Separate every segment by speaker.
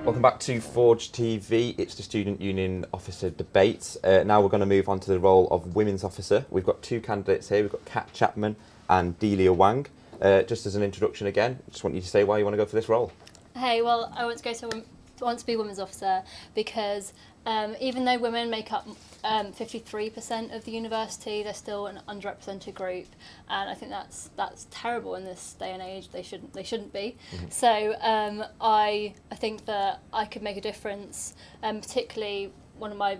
Speaker 1: Welcome back to Forge TV. It's the Student Union Officer debate. Now we're going to move on to the role of Women's Officer. We've got two candidates here. We've got Kat Chapman and Delia Wang. Just as an introduction again, just want you to say why you want to go for this role.
Speaker 2: Hey, well, I want to be Women's Officer because even though women make up 53% of the university, they're still an underrepresented group, and I think that's terrible in this day and age. They shouldn't be. Mm-hmm. So I think that I could make a difference. Particularly, one of my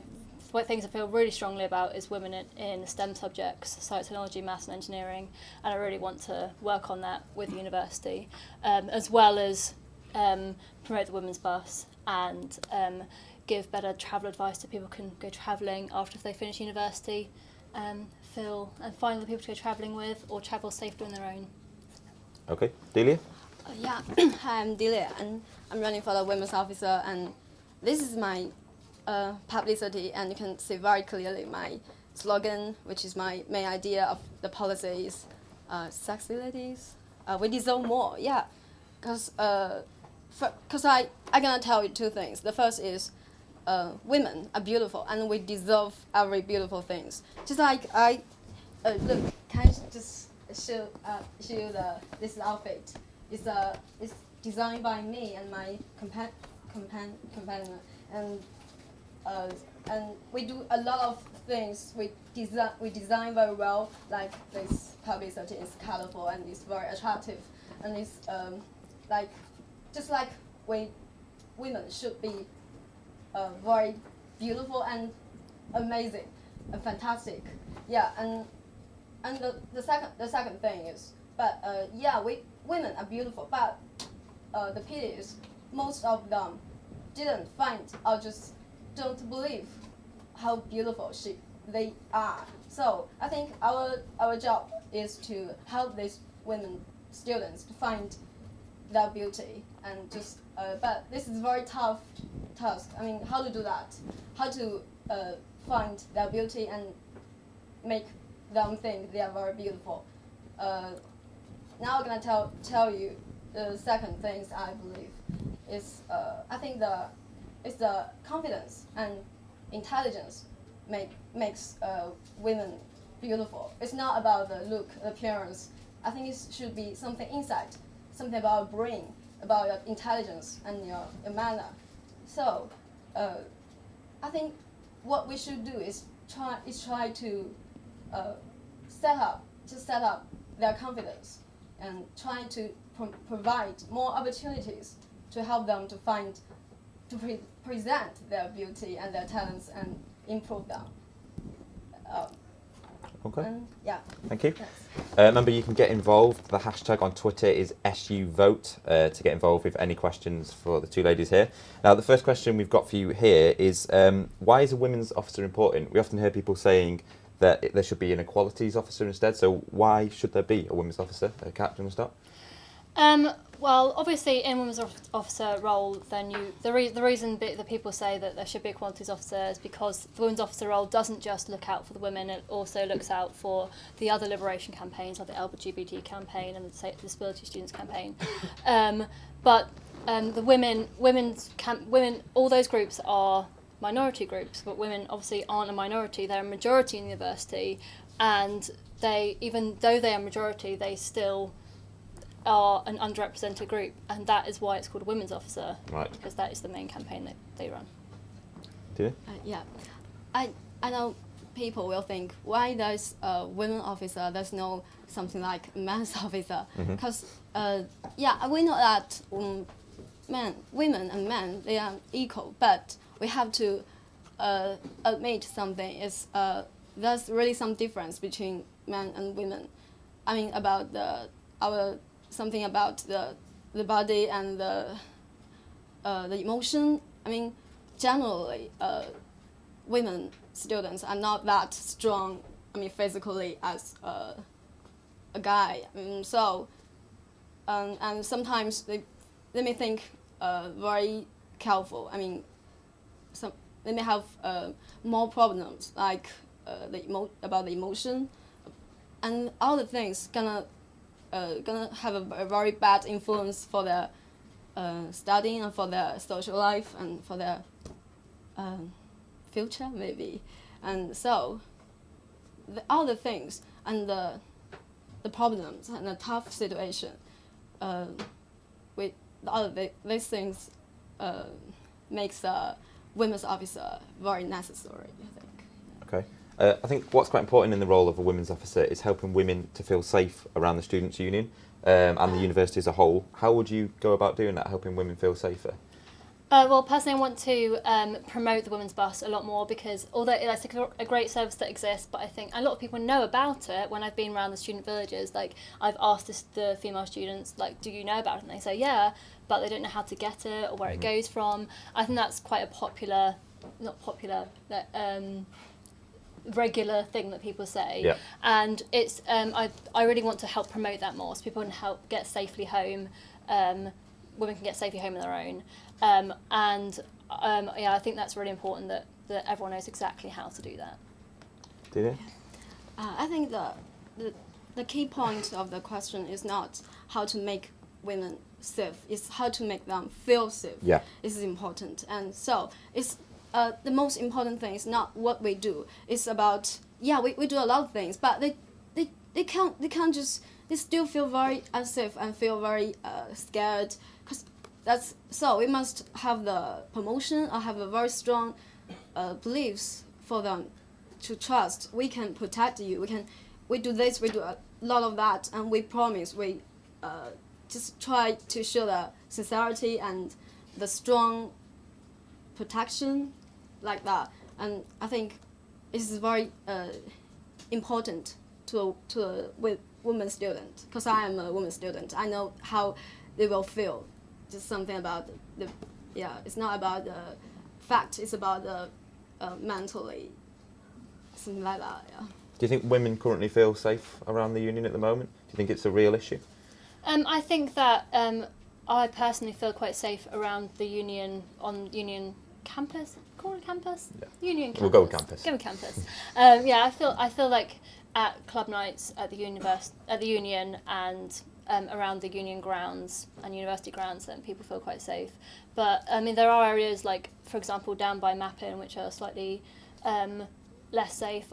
Speaker 2: things I feel really strongly about is women in STEM subjects, science, technology, maths and engineering, and I really want to work on that with the university, as well as promote the women's bus and give better travel advice so people can go travelling after they finish university, and find the people to go travelling with or travel safely on their own.
Speaker 1: Okay, Delia?
Speaker 3: Yeah, hi, I'm Delia, and I'm running for the Women's Officer, and this is my publicity, and you can see very clearly my slogan, which is my main idea of the policy is sexy ladies, we deserve more, yeah, because I'm gonna tell you two things. The first is women are beautiful and we deserve every beautiful things. Just like look, can I just show you this outfit? It's designed by me and my companion, and we do a lot of things. We design very well. Like this publicity is colorful and it's very attractive, and it's just like women should be very beautiful and amazing and fantastic. Yeah, and the second thing is, women are beautiful, but the pity is most of them didn't find or just don't believe how beautiful they are. So I think our job is to help these women students to find their beauty, and just but this is a very tough task. I mean, how to do that? How to find their beauty and make them think they are very beautiful. Now I'm gonna tell you the second things I believe is I think it's the confidence and intelligence makes women beautiful. It's not about the look, appearance. I think it should be something inside, something about brain, about your intelligence and your manner. So I think what we should do is try to set up their confidence and try to provide more opportunities to help them to present their beauty and their talents and improve them.
Speaker 1: Okay.
Speaker 3: Yeah.
Speaker 1: Thank you.
Speaker 3: Thanks.
Speaker 1: Remember, you can get involved. The hashtag on Twitter is SUVote to get involved with any questions for the two ladies here. Now, the first question we've got for you here is, why is a women's officer important? We often hear people saying that there should be an equalities officer instead, so why should there be a women's officer? Kat, do you want to start?
Speaker 2: Well, obviously, in women's officer role, then the reason that people say that there should be a qualities officer is because the women's officer role doesn't just look out for the women; it also looks out for the other liberation campaigns, like the LGBT campaign and the disability students campaign. But the women, all those groups are minority groups, but women obviously aren't a minority; they're a majority in the university, and even though they are majority, they still are an underrepresented group, and that is why it's called a women's officer,
Speaker 1: right?
Speaker 2: Because that is the main campaign that they run.
Speaker 1: Do you?
Speaker 3: Yeah, I know people will think, why there's a women officer, there's no something like men's officer, because we know that women and men, they are equal, but we have to admit something is there's really some difference between men and women. I mean, about something about the body and the emotion. I mean, generally, women students are not that strong, I mean, physically as a guy. I mean, so, and sometimes they may think very careful. I mean, they may have more problems like about the emotion, and all the things gonna have a very bad influence for their studying and for their social life and for their future maybe. And so all the things and the problems and the tough situation, all of these things makes a women's officer very necessary, I think.
Speaker 1: Okay. I think what's quite important in the role of a women's officer is helping women to feel safe around the Students' Union and the university as a whole. How would you go about doing that, helping women feel safer?
Speaker 2: Well, personally, I want to promote the Women's Bus a lot more, because although it's a great service that exists, but I think a lot of people know about it. When I've been around the student villages, like I've asked the female students, like, do you know about it? And they say, yeah, but they don't know how to get it or where it goes from. I think that's quite a regular thing that people say.
Speaker 1: Yeah.
Speaker 2: And it's I really want to help promote that more, so people can help get safely home. Women can get safely home on their own. I think that's really important that everyone knows exactly how to do that.
Speaker 1: Delia?
Speaker 3: I think the key point of the question is not how to make women safe, it's how to make them feel safe.
Speaker 1: Yeah.
Speaker 3: This is important. And so it's the most important thing is not what we do. It's about, we do a lot of things, but they can't just, they still feel very unsafe and feel very scared. So we must have the promotion or have a very strong beliefs for them to trust. We can protect you. We do this. We do a lot of that, and we promise. We just try to show the sincerity and the strong protection, like that. And I think it is very important to a women student, because I am a woman student. I know how they will feel. Just something about it's not about the fact, it's about the mentally, something like that, yeah.
Speaker 1: Do you think women currently feel safe around the union at the moment? Do you think it's a real issue?
Speaker 2: I think that I personally feel quite safe around the union, on union campus. Call it campus?
Speaker 1: Yeah.
Speaker 2: Union campus.
Speaker 1: We'll go with campus.
Speaker 2: Go with campus. I feel like at club nights at the union and around the union grounds and university grounds, then people feel quite safe. But I mean, there are areas like, for example, down by Mappin, which are slightly less safe.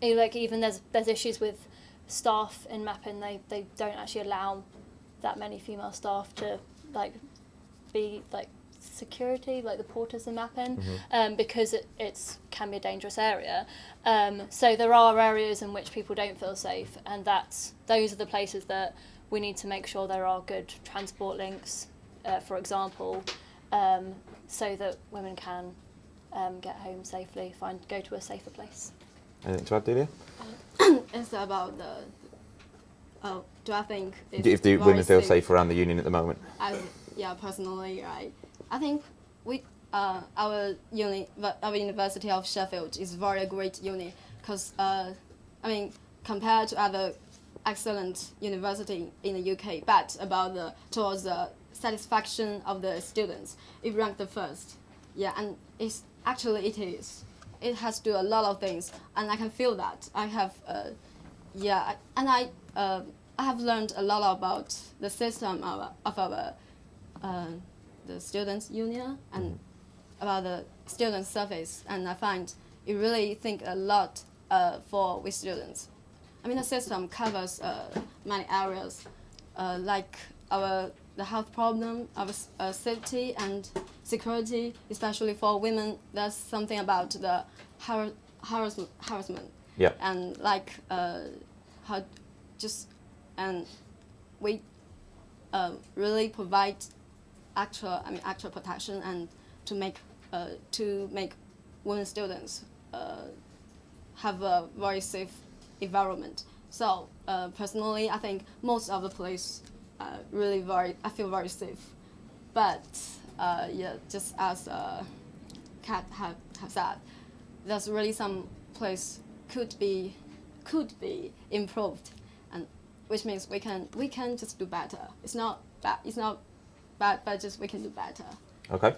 Speaker 2: Like even there's issues with staff in Mappin. They don't actually allow that many female staff to like be like security, like the porters in Mappin, because it can be a dangerous area. So there are areas in which people don't feel safe, and those are the places that we need to make sure there are good transport links, for example, so that women can get home safely, go to a safer place.
Speaker 1: Anything to add, Delia?
Speaker 3: It's about do I think
Speaker 1: If the women feel safe around the union at the moment?
Speaker 3: Personally, right. I think our University of Sheffield is very great uni, because compared to other excellent university in the UK, but towards the satisfaction of the students, it ranked the first. Yeah, and it is. It has to do a lot of things, and I can feel that. I have I have learned a lot about the system of our the students' union and about the student service, and I find it really think a lot with students. I mean, the system covers many areas, like the health problem, our safety and security, especially for women. There's something about the harassment.
Speaker 1: Yeah.
Speaker 3: And like we really provide actual protection, and to make women students have a very safe environment. So personally, I think most of the place I feel very safe. But just as Kat have said, there's really some place could be improved, and which means we can just do better. It's not bad, but just we can do better.
Speaker 1: Okay.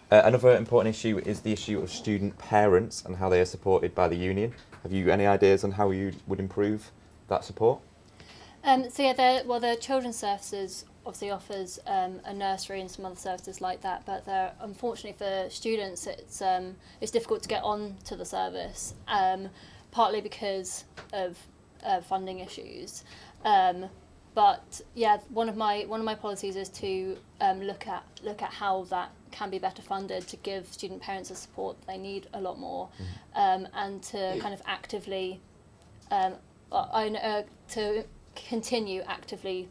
Speaker 1: Another important issue is the issue of student parents and how they are supported by the union. Have you any ideas on how you would improve that support?
Speaker 2: The children's services obviously offers a nursery and some other services like that, but there, unfortunately for students, it's difficult to get on to the service, partly because of funding issues. But yeah, one of my policies is to look at how that can be better funded to give student parents the support they need a lot more, and to kind of actively to continue actively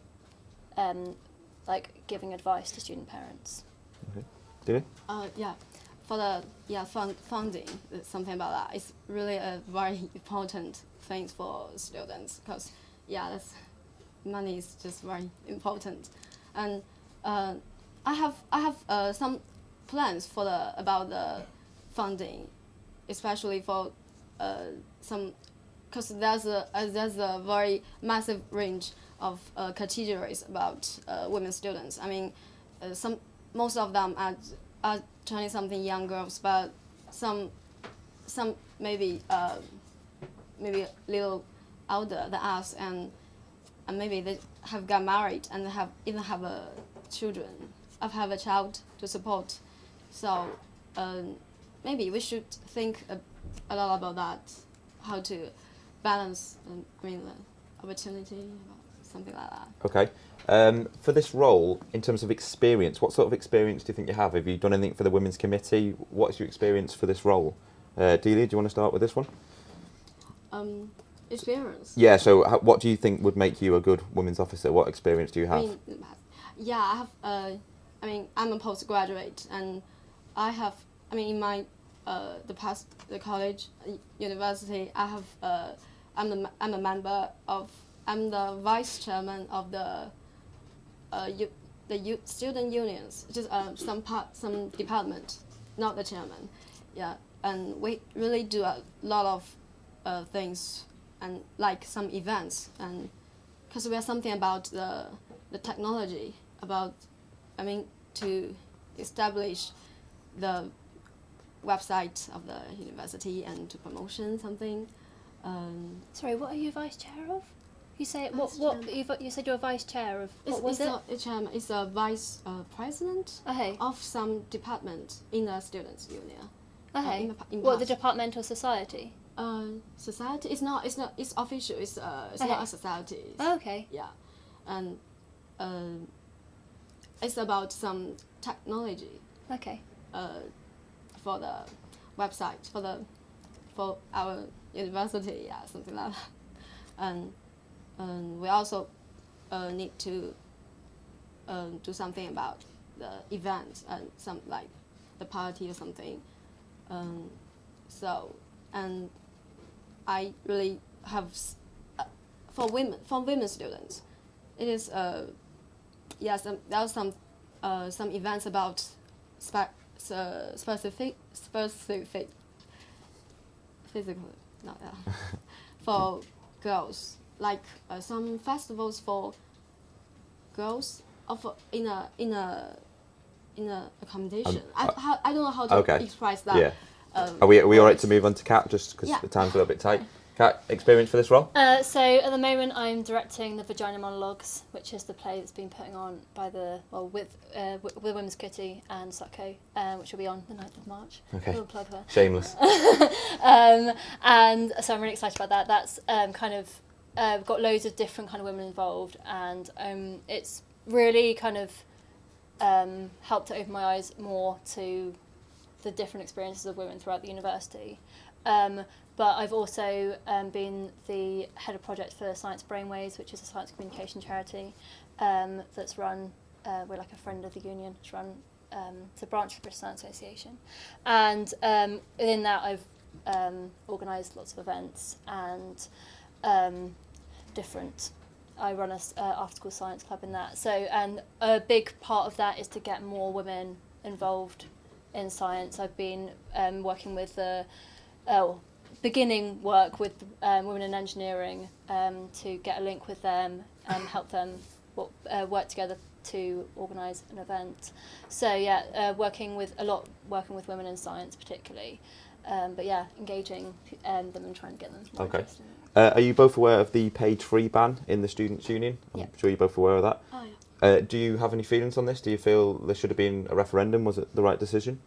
Speaker 2: like giving advice to student parents.
Speaker 1: Okay. Dina?
Speaker 3: Yeah, for the funding, something about that. It's really a very important thing for students because that's money is just very important, and I have some plans for about the funding, especially for some, because there's a very massive range of categories about women students. I mean, most of them are 20-something young girls, but some maybe a little older than us, and maybe they have got married and even have children. I have a child to support, so maybe we should think a lot about that, how to balance. The opportunity, something like that.
Speaker 1: Okay. For this role, in terms of experience, what sort of experience do you think you have? Have you done anything for the Women's Committee? What's your experience for this role? Delia, do you want to start with this one?
Speaker 3: Experience.
Speaker 1: Yeah, so what do you think would make you a good women's officer? What experience do you have?
Speaker 3: I have. I'm a postgraduate, and I have. In my the college, university, I have. I'm a member of. I'm the vice chairman of the student unions. Just some department, not the chairman. Yeah, and we really do a lot of things, and like some events, and because we have something about the technology, about to establish the website of the university and to promotion something.
Speaker 2: Sorry, what are you vice chair of? You say you said you're a vice chair of what was
Speaker 3: it's
Speaker 2: it?
Speaker 3: Not a chairman. It's a vice president of some department in the students' union.
Speaker 2: Okay.
Speaker 3: In
Speaker 2: What, the departmental society?
Speaker 3: Society. It's not. It's official. It's not a society.
Speaker 2: Oh, okay.
Speaker 3: Yeah, and it's about some technology.
Speaker 2: Okay.
Speaker 3: For the website for our university. Yeah, something like that. And we also need to do something about the event and some like the party or something. And I really have for women students, it is there are some events about specific physical for girls, like some festivals for girls in a accommodation. I don't know how to express that.
Speaker 1: Yeah. Are we all right to move on to Kat, just because the time's a little bit tight? Kat, experience for this role?
Speaker 2: So at the moment I'm directing the Vagina Monologues, which is the play that's been putting on by with Women's Kitty and Sutco, which will be on the 9th of March.
Speaker 1: Okay.
Speaker 2: We'll plug her.
Speaker 1: Shameless.
Speaker 2: And so I'm really excited about that. That's got loads of different kind of women involved, and it's really kind of helped to open my eyes more to the different experiences of women throughout the university. But I've also been the head of project for Science Brainwaves, which is a science communication charity that's run, we're like a friend of the union, it's run, it's a branch of the British Science Association. And within that I've organised lots of events and I run a after-school science club in that. So, and a big part of that is to get more women involved in science. I've been working with beginning work with women in engineering to get a link with them and help them work together to organise an event. So yeah, working with women in science particularly, but yeah, engaging them and trying to get them more interested in it.
Speaker 1: Are you both aware of the page 3 ban in the Students' Union? I'm sure you're both aware of that.
Speaker 3: Oh, yeah.
Speaker 1: Do you have any feelings on this? Do you feel there should have been a referendum? Was it the right decision?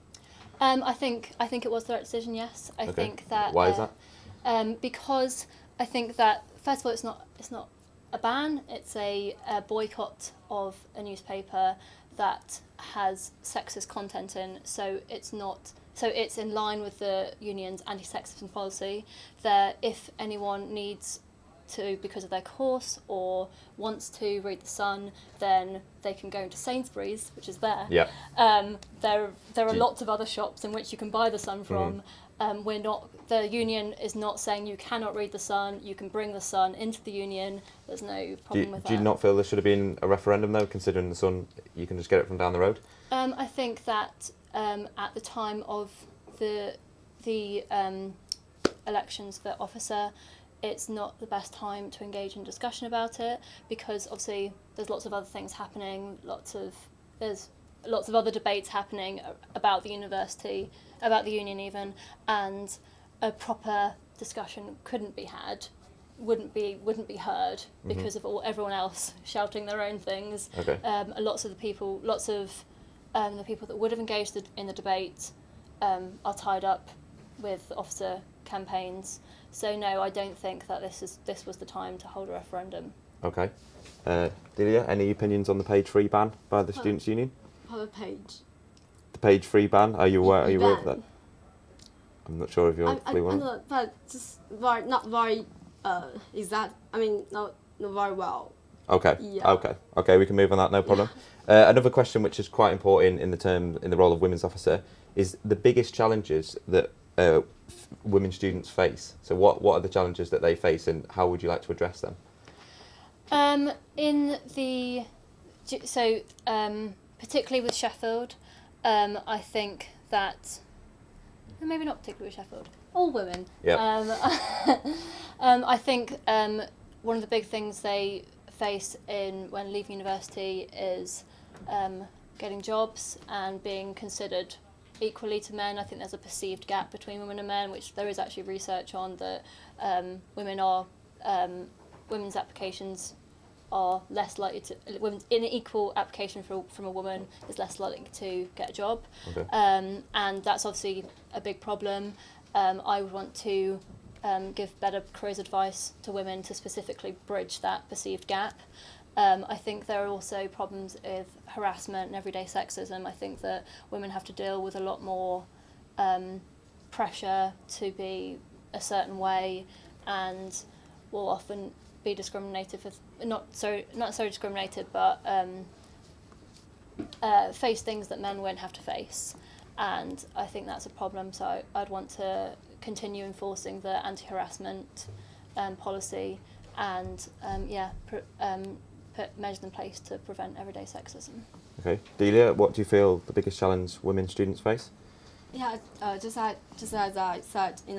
Speaker 2: I think it was the right decision. Yes, I think that.
Speaker 1: Why is that?
Speaker 2: Because I think that first of all, it's not a ban. It's a boycott of a newspaper that has sexist content in. So it's not. So it's in line with the union's anti-sexism policy. That if anyone needs to, because of their course, or wants to read The Sun, then they can go into Sainsbury's, which is there.
Speaker 1: Yeah.
Speaker 2: There are lots of other shops in which you can buy The Sun from. The union is not saying you cannot read The Sun. You can bring The Sun into the union. There's no problem with that.
Speaker 1: Do you not feel there should have been a referendum though, considering The Sun, you can just get it from down the road?
Speaker 2: I think that at the time of the elections for officer, it's not the best time to engage in discussion about it, because obviously there's lots of other things happening, there's lots of other debates happening about the university, about the union even, and a proper discussion couldn't be had, wouldn't be heard because of everyone else shouting their own things.
Speaker 1: Okay.
Speaker 2: Lots of the people that would have engaged in the debate are tied up with officer campaigns. So no, I don't think that this was the time to hold a referendum.
Speaker 1: Okay. Delia, any opinions on the page 3 ban by the Students' Union?
Speaker 3: Per page.
Speaker 1: The page 3 ban, are you aware of
Speaker 3: Ban.
Speaker 1: that? I'm not sure if you're clear on it.
Speaker 3: But just not very exact. I mean, not very well.
Speaker 1: Okay.
Speaker 3: Yeah.
Speaker 1: Okay. We can move on that. No problem. Another question, which is quite important in the role of women's officer, is the biggest challenges that women students face. So, what are the challenges that they face, and how would you like to address them?
Speaker 2: Particularly with Sheffield, I think that maybe not particularly with Sheffield. All women.
Speaker 1: Yeah.
Speaker 2: I think one of the big things they face when leaving university is getting jobs and being considered equally to men. I think there's a perceived gap between women and men, which there is actually research on, that women's applications are less likely to, in an equal application from a woman is less likely to get a job.
Speaker 1: Okay.
Speaker 2: And that's obviously a big problem. I would want to give better careers advice to women to specifically bridge that perceived gap. I think there are also problems with harassment and everyday sexism. I think that women have to deal with a lot more pressure to be a certain way, and will often be discriminated for, not so discriminated, but face things that men won't have to face. And I think that's a problem. So I'd want to continue enforcing the anti-harassment policy, and put measures in place to prevent everyday sexism.
Speaker 1: Okay, Delia, what do you feel the biggest challenge women students face?
Speaker 3: Yeah, just as I said in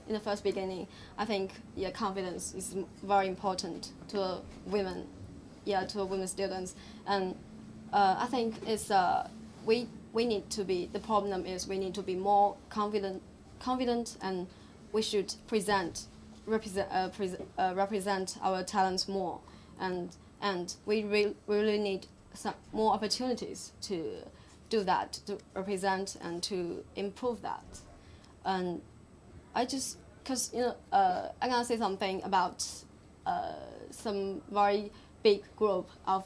Speaker 3: the first beginning, I think confidence is very important to women, to women students, and I think it's we need to be. The problem is we need to be more confident, and we should represent our talents more, and we really need some more opportunities to do that, to represent and to improve that. And I just, because I'm gonna say something about some very big group of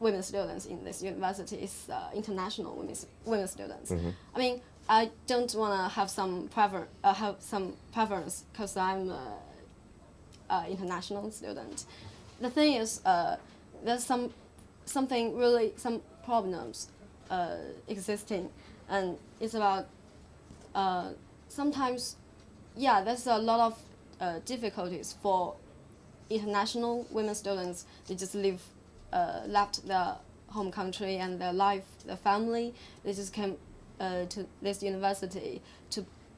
Speaker 3: women students in this university is international women students.
Speaker 1: Mm-hmm.
Speaker 3: I mean, I don't wanna have some preference because I'm an international student. The thing is, there's some problems existing, and it's about sometimes, there's a lot of difficulties for international women students. They just left their home country and their life, their family. They just came to this university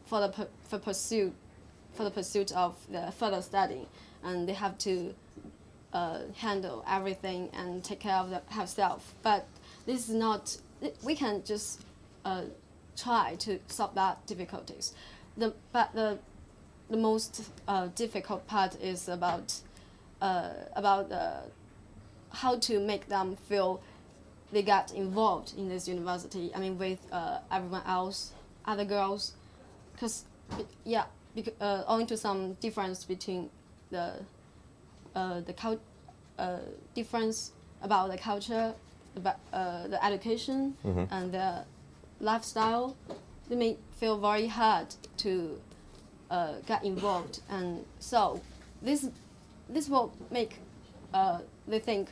Speaker 3: for the pursuit of the further study, and they have to handle everything and take care of themselves. But this is not. We can just try to solve that difficulties. But the most difficult part is about how to make them feel they get involved in this university. I mean, with everyone else, other girls, because owing to some difference between the difference about the culture, about the education, and the lifestyle, they may feel very hard to get involved, and so this will make they think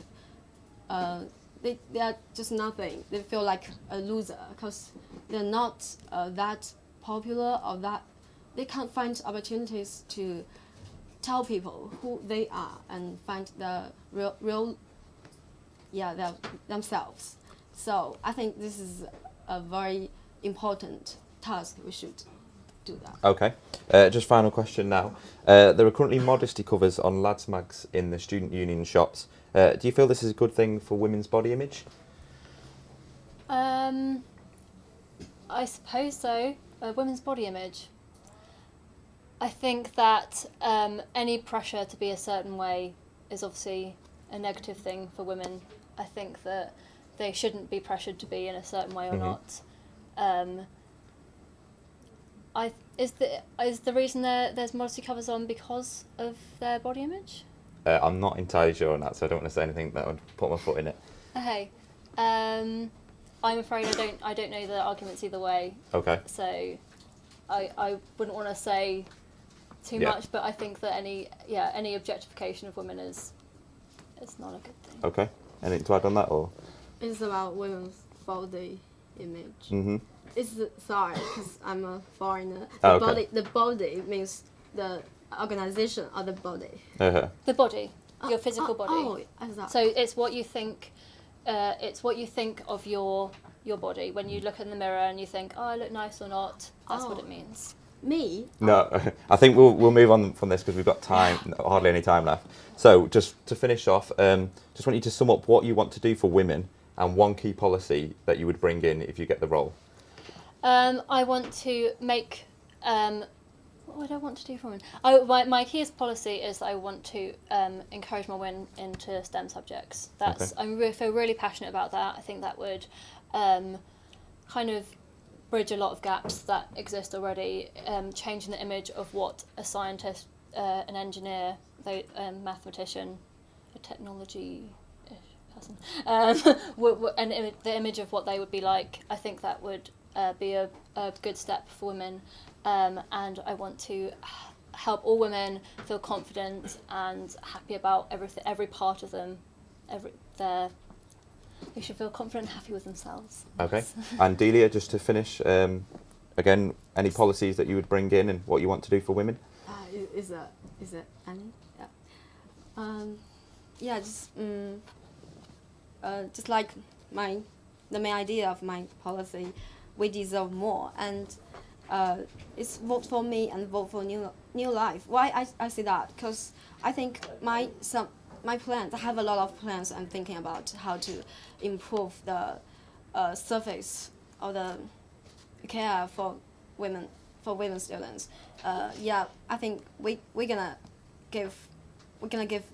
Speaker 3: they are just nothing. They feel like a loser because they're not that popular, or that they can't find opportunities to tell people who they are and find the real themselves. So I think this is a very important task. We should do that.
Speaker 1: Okay. Just final question now. There are currently modesty covers on lads' mags in the student union shops. Do you feel this is a good thing for women's body image?
Speaker 2: I suppose so. Women's body image. I think that any pressure to be a certain way is obviously a negative thing for women. I think that they shouldn't be pressured to be in a certain way or not. Is the reason there's modesty covers on because of their body image?
Speaker 1: I'm not entirely sure on that, so I don't want to say anything that would put my foot in it.
Speaker 2: Okay. I'm afraid I don't know the arguments either way.
Speaker 1: Okay.
Speaker 2: So I wouldn't want to say too much, but I think that any objectification of women is not a good thing.
Speaker 1: Okay. Anything to add on that, or?
Speaker 3: It's about women's body image.
Speaker 1: Mm-hmm.
Speaker 3: Sorry, because I'm a foreigner. The body means the organization of the body.
Speaker 1: Uh-huh.
Speaker 2: The body, your physical body.
Speaker 3: Oh, exactly.
Speaker 2: So it's what you think. It's what you think of your body when you look in the mirror and you think, oh, I look nice or not. That's what it means.
Speaker 3: Me?
Speaker 1: No, I think we'll move on from this because we've got hardly any time left. So just to finish off, just want you to sum up what you want to do for women and one key policy that you would bring in if you get the role.
Speaker 2: I want to make. What would I want to do for women? My key policy is that I want to encourage more women into STEM subjects. I feel really passionate about that. I think that would kind of bridge a lot of gaps that exist already, changing the image of what a scientist, an engineer, a mathematician, a technology person, and the image of what they would be like. I think that would be a good step for women, and I want to help all women feel confident and happy about every part of them. They should feel confident and happy with themselves.
Speaker 1: Okay. And Delia, just to finish, again, any policies that you would bring in and what you want to do for women?
Speaker 3: Is it Annie? Yeah. Just like the main idea of my policy, we deserve more, and it's vote for me and vote for new life. Why I say that? Because I think my plans. I have a lot of plans. I'm thinking about how to improve the service or the care for women students. I think we're gonna give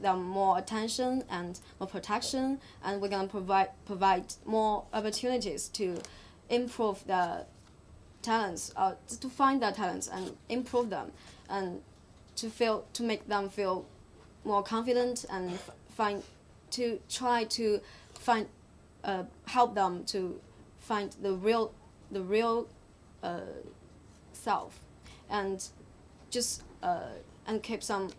Speaker 3: them more attention and more protection, and we're gonna provide more opportunities to improve the talents, to find their talents and improve them, and to make them feel more confident and help them to find the real self, and just and keep some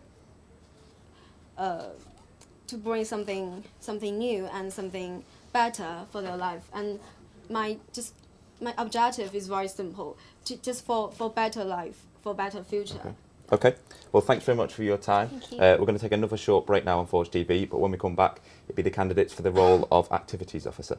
Speaker 3: to bring something new and something better for their life. And my objective is very simple, just for better life, for better future.
Speaker 1: Okay. Well, thanks very much for your time.
Speaker 2: Thank you.
Speaker 1: We're going to take another short break now on Forge TV, but when we come back, it'll be the candidates for the role of Activities Officer.